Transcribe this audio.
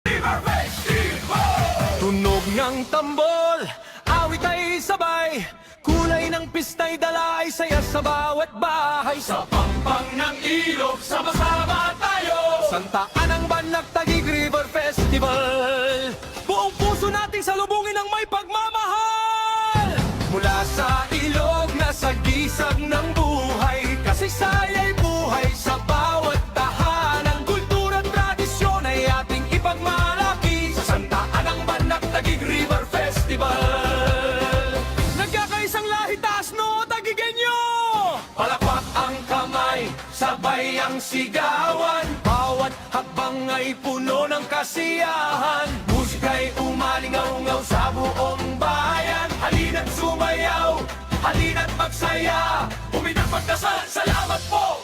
River Festival! Tunog ng tambol, awit ay sabay, kulay ng pista'y dala ay saya sa bawat bahay. Sa pampang ng ilog, sama-sama tayo, Santa Anang Banak Taguig River Festival. Buong puso nating salubungin ang may pagmamahal. Mula sa ilog na sa gisag ng buhay, kasaysayan ay buhay sa bawat tahanan. Kultura at tradisyon ay ating ipagmalaki sa Santa Anang Banak Taguig River Festival. Nagkakaisang lahi, taas no, Taguigenyo! Palakpak ang kamay, sabay ang sigawan, bawat hakbang ay puno ng kasiyahan. Musika'y umalingaw-ngaw sa buong bayan. Halina't sumayaw, halina't magsaya, uminang pagdasal, salamat po!